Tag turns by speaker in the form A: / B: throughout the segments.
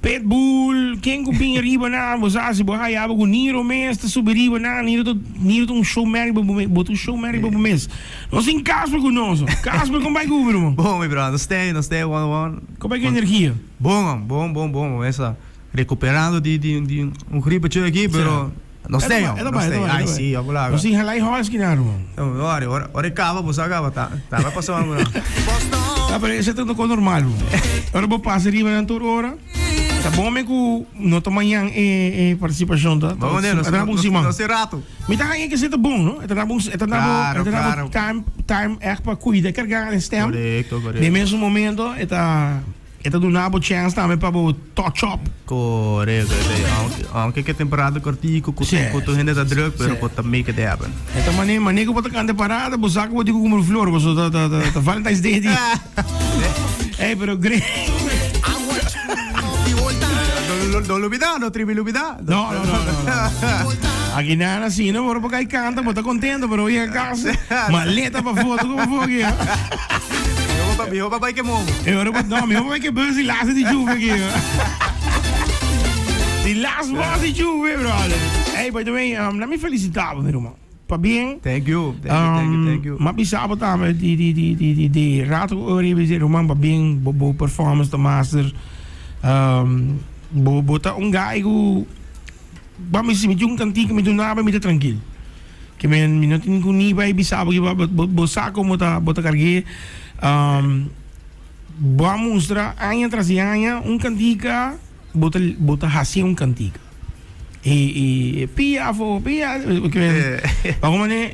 A: Pitbull, quem kuping riba na, você bohai aba com niro mês, tá subir riba na, niro show meri botu show meri bo mês. Nós em Casper conosco, Casper como vai go, irmão?
B: Bom, meu brother, nós tem one.
A: Como é que energia?
B: Bom, essa recuperando de riba aqui, pero nós tem. Ai, sim, vamos lá.
A: Nós em halai horas que nada, irmão.
B: Ora acaba, você acaba, tá vai passar uma.
A: Tá, pero esse é tudo normal. Ora vou passar riba na tua hora. Tá bom, me que não tô amanhã participação da.
B: Vamos né, nós rato.
A: Me tá aí que você tá bom, não? É tá bom, claro. Time é para cuidar, carregar esse tempo.
B: Correto.
A: No mesmo momento, é do nabo chance também para o touch up.
B: Correto. Aunque que temporada cortico, com tu rende da drug, pero pode make it happen.
A: Então, mané que pode cantar parada, você sabe que pode comer flor, você tá Valentine's Day. É, pero great.
B: No olvidar, no trivi olvidar.
A: No. Aqui nada assim, não, por porque aí canta, mas tá contente, pero hoje a casa, maleta para foto, como foi aqui?
B: Meu papai que morre.
A: Meu papai que bus e laatste die juve aqui. Die laatste was die juve, brother. Hey, by the way, laat me feliciteren, meu irmão. Para bem.
B: Thank you.
A: Maar bisabo também de rato organizar irmão para bem, bo performance do master. Bota guy who vamos se meter cantiga me do nada me tranquilo que me não tem nem vai bisabo que bo saco bota cargue vamos mostrar año tras año cantiga bota assim cantiga e pia que vamos né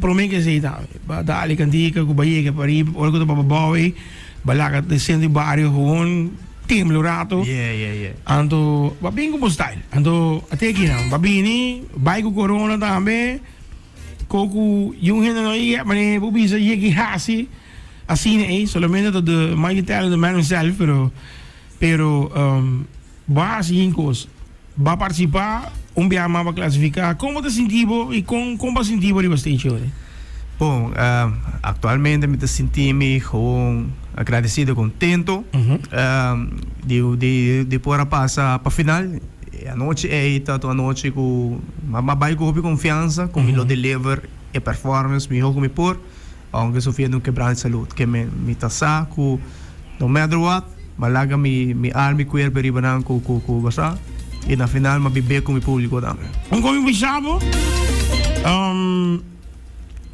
A: promete que sei tá dali cantiga que vai que para ir ou que para babai balaga descendo barrio gewoon temlo rato.
B: Yeah.
A: Ando, babing ko style. Ando, ate kinang, babini, bay ko corona tambe, koku, yung hina no iya, mani, bubisa, yegi hasi, asine solamente de my talent the man himself, pero, va assim coisa, va participar, biama va classificar, como te sentivo e como sentivo de bastante hoje?
B: Bom, atualmente me sinto-me agradecido, contento de poder passar para a final. A noite a noite com mais confiança, com o deliver e performance, me jogo me por, aunque sofrendo um quebrado de saúde, que me tá saco, no matter what, malaga me alma e corpo ribanan com basta, e na final me beber com o público também.
A: Como me chamo?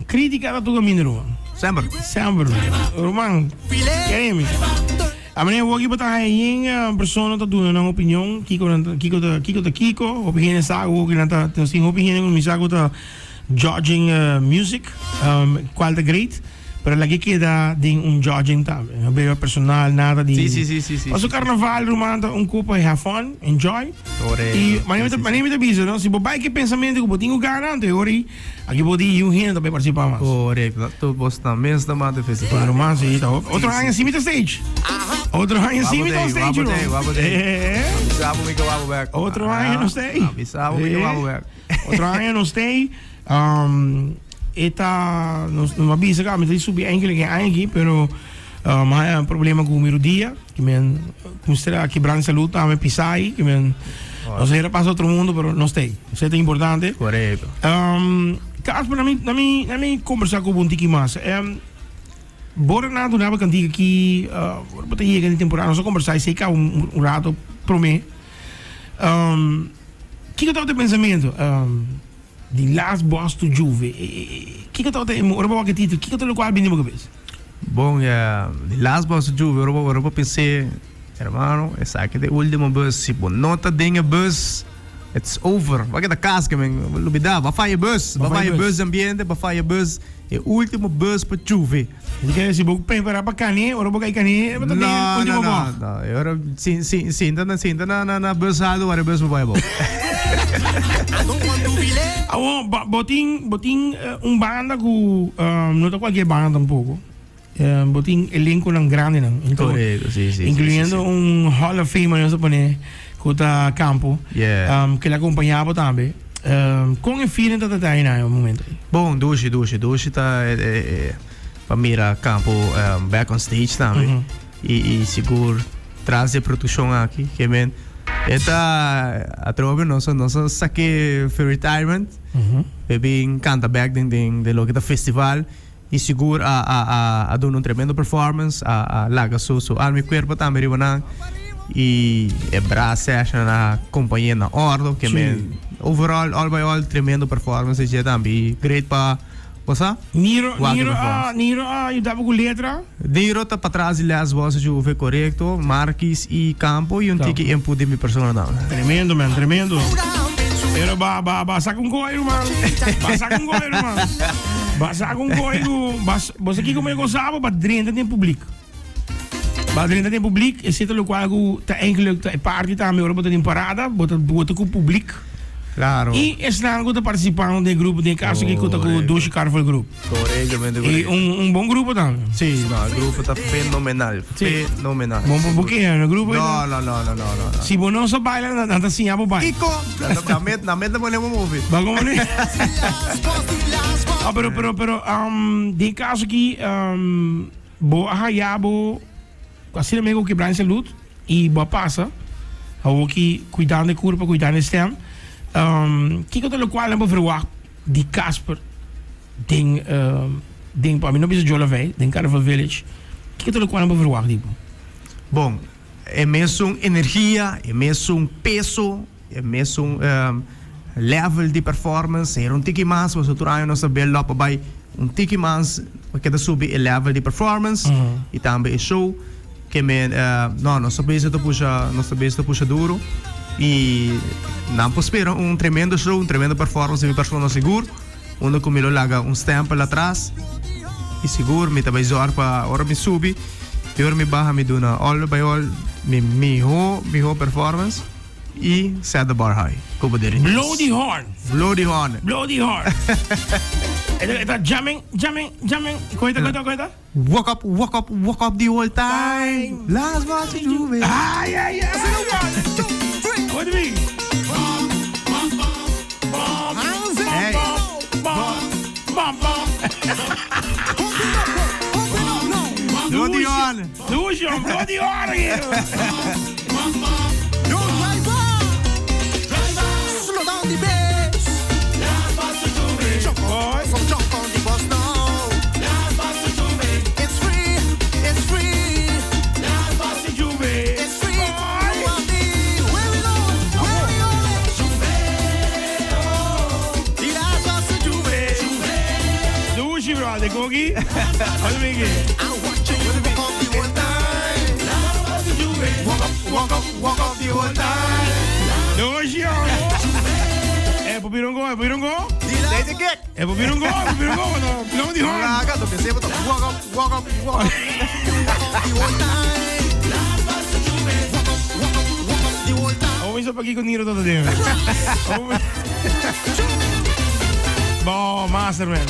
A: Crítica da tua caminho,
B: Sempre,
A: Roman, queremos. A maneira que você está aí, a pessoa está dando uma opinião, Kiko, opinião é algo que não está, tem opinião, mas algo está judging music, qual é great, pero lagi queda de judging também, não personal, nada de.
B: Sim.
A: Mas o carnaval, Roman, cupo have fun, enjoy. E maneira me avisa, não? Se você que pensamento que você tem garante, agora aqui pode ir gente também participar mais.
B: Correto, tu posta mesmo também de festival.
A: Roman, sim, tá. Outro ano em cima do stage. Outro ano em cima do stage, Outro ano no stage. Outro ano no stage. Eta não avisa que me subir eigenlijk aqui, pero mas é problema com o meu dia, que me mostra quebrando saúde, me pisai, que me não sei para outro mundo, pero não sei. Isso é importante.
B: Correto.
A: Caso para mim conversar com um tiki mais. Bora na do nada cantiga aqui, bota aí aquela temporada, nós conversar sei que rato para mim. Que eu tô pensamento? Die last boss to Juve. Que eu tava ora que título, que eu tô qual bem na cabeça.
B: Bom, the last boss to Juve, ora pensei, hermano, essa aqui é a última bus, se bom nota denga bus, it's over. Vai que da casca, men, lubida, vai fazer bus ambiente, vai fazer bus, é o último bus para Juve.
A: Porque se você preparar para cane, ora vai cane, vai ter último boss.
B: Não, ora sinta na bus halo, ora bus vai bom.
A: Botin banda que não é qualquer banda tampouco. Botin elenco não grande não.
B: Correto, sim.
A: Incluindo Hall of Fame, não se pone que tá campo. Que ele acompanhava também. Com o feeling que tá aí no momento.
B: Bom, doce tá para mirar campo back on stage também. E seguro traz de produção aqui, que men eta a trobe nossa saque for retirement, bem canta back de lo que da festival e seguro a dar um tremendo performance a laga so alma e corpo também ribanan e bra session na companhia na ordo que men overall all by all tremendo performance e também great pa Cosa?
A: Niro, eu dava com letra.
B: Niro tá para trás e as vozes de UV correto, Marquis e Campo e tiki input de minha persona não.
A: Tremendo, man, tremendo. Pero basa com coelho, man. Basa com coelho, man. Basa com coelho. Você aqui como eu gostava, mas dentro tem público. Maar dentro tem público, e zit er ook wel te enkele party tá meu bota em parada, bota com público.
B: Claro.
A: E esse ano eu participando do grupo de caso que conta com o Doce Carvel Group.
B: Corretamente.
A: E bom grupo também.
B: Sim, não, o grupo tá fenomenal. Fenomenal.
A: Bom pouquinho, o grupo.
B: Não.
A: Se você não sabe bailar, não assim a baila.
B: Iko, na meta podemos mover.
A: Vamos ver. Ah, pero de caso que boa arraiabo assim amigo que branche saúde e boa passa. Hou que cuidando de corpo, cuidando de stem. Que eu tenho qual não verwacht die Casper ding para mim não precisa jogar velho, ding Carnival Village. Que eu tenho qual não verwacht tipo.
B: Bom, é mesmo energia, é mesmo peso, é mesmo level de performance, é tiki mais, você trai nossa bela lopa by tiki mais, porque subir o level de performance e também show que men nossa base puxa duro e não espera tremendo show, tremendo performance de persona seguro, onde como ele larga stamp lá atrás e seguro me também zoar para hora me subir, pior me barra me duna all by all me performance e set the bar high. Como dizer?
A: Blow the horn.
B: Blow the horn.
A: Eta jamming. Coita.
B: Walk up the whole time. Last what you do.
A: Ai. What do you mean?
B: Hey. Blow the horn.
A: Blow the horn again.
C: Slow down the bass. Jump on the bus now. It's free. It's free. Where we going? The last bus to Juve.
A: Sushi, bro, de Kogi. Olha bem aqui.
C: I want you to walk up the whole time. Walk up the whole time.
A: Sushi, Pupirongo.
B: Take the kick.
A: Pupirongo. Blow the horn.
B: Walk up
C: The whole time. Walk up the whole time.
A: Vamos isso aqui com o Niro todo dia. Bom, Masterman.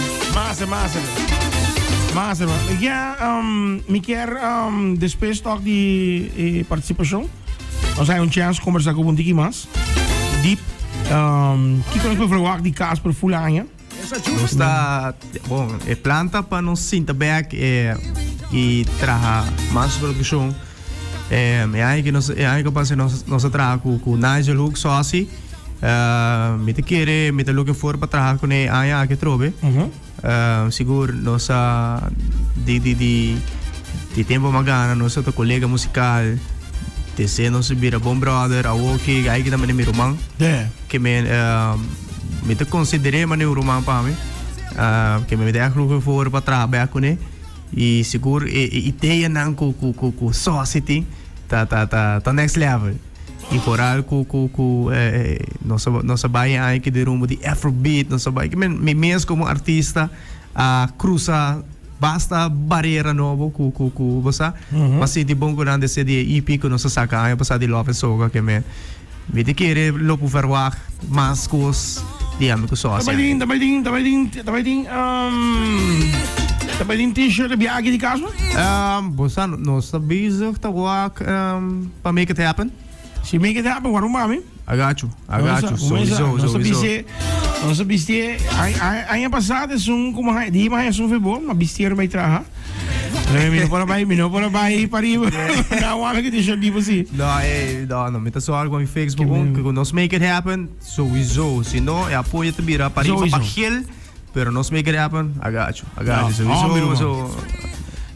A: Ik quer depois toch die participação. Nós temos chance conversar com um pouquinho mais. Deep. Que kan ik me verwachten die Casper Fulanha?
B: Bom, é planta para não sinta back e traga mais produção. É aí que nós traga com Nigel Hook só assim. Me te looking for para trabalhar com ele aí que trobe. Seguro nossa de tempo magana nosso colega musical de ser nosso bira bom brother a Woki aí que também me romang que me te considerei mas não romang para mim que me dá looking for para trabalhar com ele e seguro ideia não com society tá next level. E por algo nossa baia aí que de rumo de Afrobeat, nossa baia que me mesmo como artista cruza basta barreira novo com você, mas se de bom grande se de EP que nossa saca aí passar de Love Soga que me de querer lopo verwacht mais coisas de amigo só assim. Também tem t-shirt de aqui de casa? Você nossa bezig tá work para make it happen.
A: Se make it happen, waarom mami?
B: I got you. Sowieso.
A: Nossa bistie, ano passado é como di mais um febol, mas bistie er bij traha. Mi no por baixo para arriba. Não, olha que deixa tipo assim.
B: Não, me tá só algo em Facebook, que nós make it happen, sowieso. Se não, é apoio te vira para arriba, para gel, pero nós make it happen, agacho, sowieso.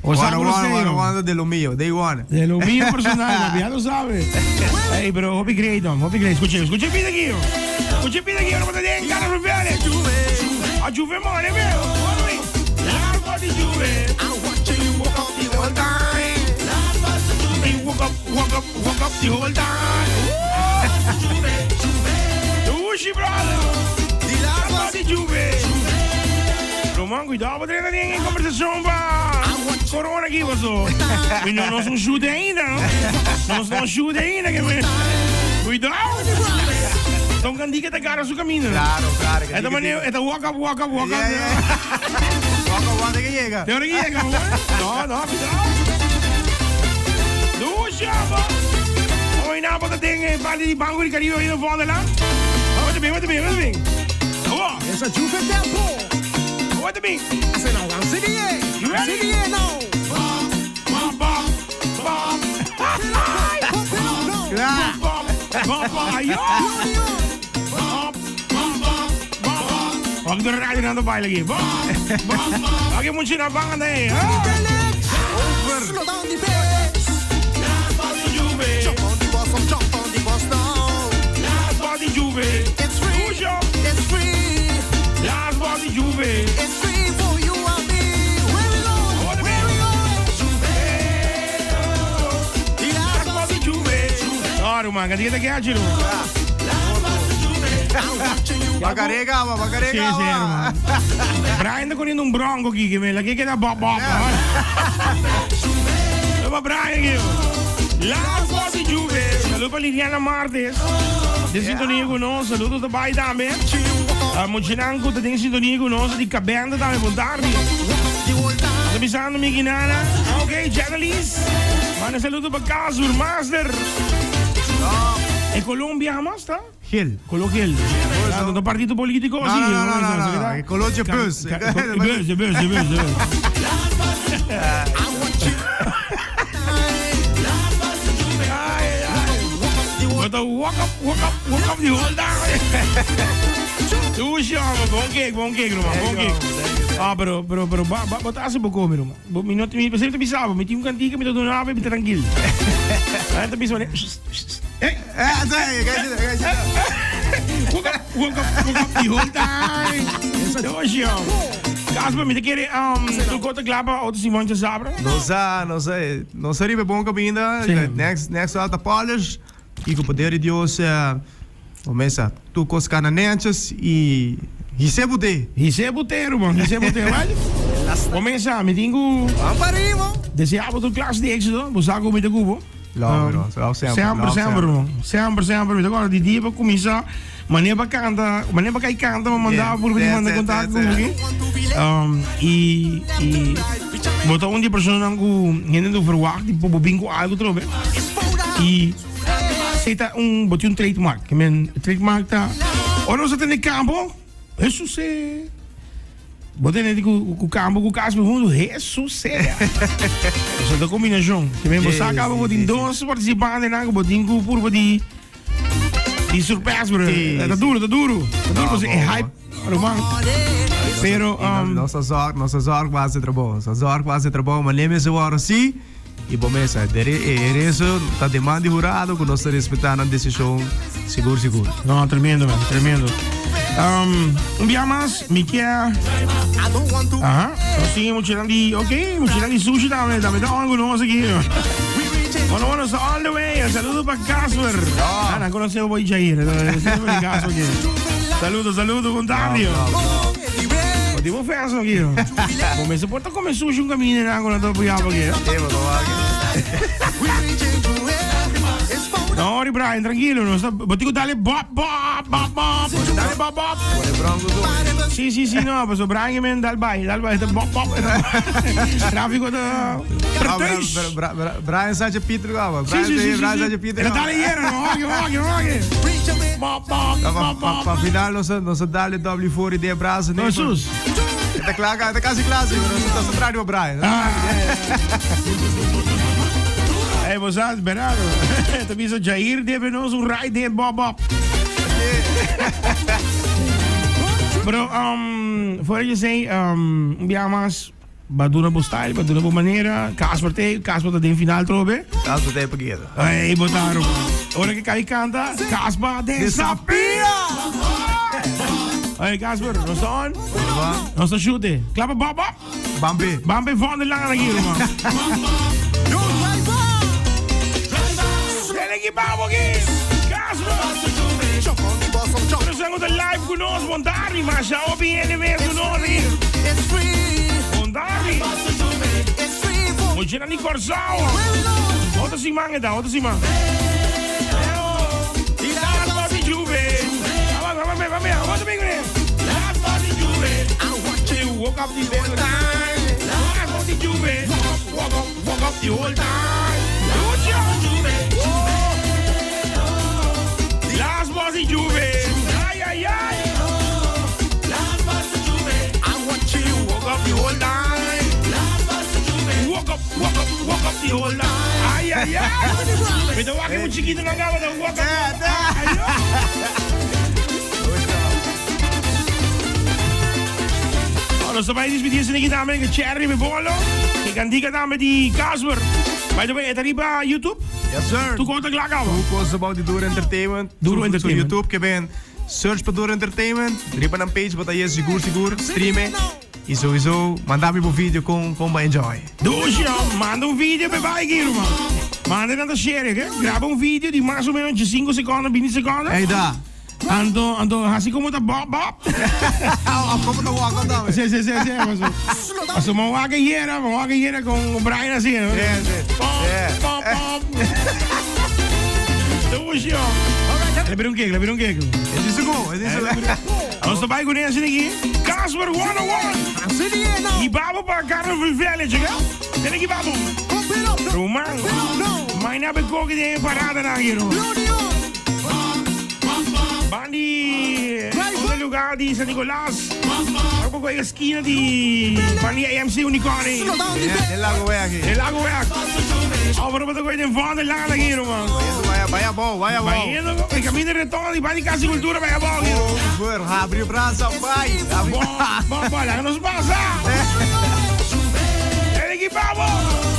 B: One de lo mío, day one.
A: De lo mío personal, papi, ya lo sabes. Hey, pero Hopi Great, escuche el pide aquí. Escuche el pide aquí, no te den ganas de rubiales. A Juve more, veo. Largo di Juve.
C: I'm watching you walk up the whole time.
A: Walk up the whole time. Ushi, brother.
C: The largo
A: Largo di Juve. Roman, cuidado, para tener alguien en conversación, pa. Corona aqui, pastor. E nós não chuta ainda, não? Nós não chuta ainda, que me... Cuidado. Então, quando diga, tá cara a sua caminho.
B: Claro.
A: É da maneira, é da walk up.
B: Walk up, que chega.
A: Tem hora que chega, não? Não, cuidado. Doe chapa. Oi, na bota tem parte de banco de carinho aí no fundo lá. Muito bem. Boa.
C: Essa Juve tempo.
A: Muito bem.
C: Essa não, vamos seguir.
A: You ready?
C: Seguir, não.
A: Bom. Wag de radio na baile lagi. Wag mo sina bangan dai.
C: Slow down the pace. Jump on the bus, jump on the bus now. It's free. It's free. It's free for you and me. Where we going?
A: Claro, man, que diga que é giro.
B: Bacarega,
A: Sì, man. Brian tá correndo bronco aqui, que me la que dá bop. Toma Brian aqui. Las Bossy Juve. Saludo para Liliana Martes. De sintonia conosco, saludo também também. Muchinanco, tá em sintonia conosco, de cabenda também, bom tarde. Tá pisando minha guinana. Ok, Janalis. Manda saludo para Casur Master. En Colombia jamás está.
B: Gel.
A: Coloquial. No partido político.
B: No. Colombia bus.
A: Bus. But walk up the whole time. Doe chama, bom cake, Ah, pero, botar se pouco, meu irmão. Me sempre pensava, me tinha cantiga, me donava, me tranquilo. Aí tu pensava, Walk up the whole time. Doe chama. Casper, me te quer tu conta clapa outro Simão de Sabra?
B: Não seria bom que ainda next alta polish e com o poder de Deus começa tu com os cananenses e recebo te,
A: irmão, mas começa, me tenho desejava tu classe de êxito, você sabe como é que cubo? Sempre, agora de dia para começar, maneira para cantar, mas mandar por vir mandar contato comigo. E botar onde a pessoa não ainda não verwacht, tipo bingo algo trobe. E aceita botar trademark, que men trademark tá. Ou não se tem campo, isso se botar nem com campo com caso mundo, isso se. Essa da combinação, que men você acaba botar dois participantes na botar com por de surpresa, bro. Tá duro, você é hype, Roman. Pero
B: nossa zorg vai ser trabalho, mas lembra-se agora sim. E bom, mesa, isso está demanda jurado que nós respeitando a decisão seguro.
A: Não, tremendo. Dia mais, me quer. Nós tínhamos tirando de sushi também, dá algo nosso aqui. Bueno, all the way. Saludo para Casper. Não conheceu o Boy Jair. Saludo, contario. Tipo festa aqui. Começa por comer sushi um caminho na água na tua piaba aqui. Não, Brian, tranquilo, não está. Botico dale bop. Dale bop. Sim, não, mas o Brian men dal bai, bop. Tráfico da.
B: Brian Sacha Peter gava. Brian Sacha Peter.
A: Dale hier, hoge. Bop.
B: Para final, nós dale W4 de braço, né?
A: Jesus.
B: Ito klaka, ito kasi klase. Ito sa radio mo, Brian.
A: Hey, what's up, Bernardo? Ito bisa Jair, de Venoso, Rai, de Bob. Bro, voor je zei, biamas, baduna po style, baduna po manera, Casper dat in finaal trobe.
B: Dat is wat hij begeert.
A: Hey, botaro. Ora que cai canta, Casper desafia. Hey, Casper, no está on? No está shoote. Klappa Bob.
B: Bambi.
A: Bambi van de lange hier, man. Dele que vamos aqui. Casper.
C: Jump on the bus, I'm jumping.
A: We zijn de live conos, Mondari, maar zo op je en weer conos hier.
C: It's free.
A: Mondari.
C: It's free for
A: Moet je dan niet kort zouden?
C: where we going.
A: Wat is die man gedaan? Wat is die man? Laat maar die Juve. Wat ben je? Laat maar die Juve.
C: I want you.
A: You woke up the whole time. Laat maar die Juve. Woke up the whole time. Doe je Juve. Laat maar die Juve. Ay, ay, ay.
C: I want you.
A: Woke up the whole time. Woke up the whole time. Ay, ay, ay. Weet je wat? Je moet chiquito gaan gaan. Woke up. Allora, sto paese di essere chiamato anche Cherry e Bollo. Che candica da di Casper. By the way, è arriva YouTube?
B: Yes, sir.
A: Tu conta che la cava?
B: Hoe koos about die Duro Entertainment?
A: Duro
B: Zo
A: Entertainment.
B: YouTube ke ben search pa Duro Entertainment. Ripa ng page bata yes siguro streamen. E sowieso mandami po video kung ba enjoy.
A: Dus ja, manda un video per vai hier, man. Manda dan de share, che? Graba un video di más o meno 5 secondi, 20 secondi.
B: Hey da.
A: Ando, así como está Bob.
B: Ako mo na waka daw.
A: Sí.
C: Slow down.
A: Aso mawaka hiera con Brian así, ¿no? Pop. Dus ja. Leber un cake.
B: Het is go. Het is
A: Als de bij kon eens hier. Casper 101.
C: I'm sitting here now.
A: Die babo pa Carnival Village, hè? Dit is die babo.
C: Pump it up. No.
A: Roman.
C: No.
A: Mijn naam is Koki die parade na hier.
C: Blow the on.
A: Bandi. Onder lugar di San Nicolas. Ako ko yung esquina di Bandi AMC Unicorni.
C: Slow down the
B: Ja,
C: bed.
B: heel lang weg hier.
A: El lago werk. Over wat ik ooit in van de lana hier, man.
B: Vaya bo.
A: Bayendo, el camino de retorno di Bandi Casi Cultura para allá hier.
B: Voor, abre o braço, vai.
A: Bom, la que nos pasa. El equipamos.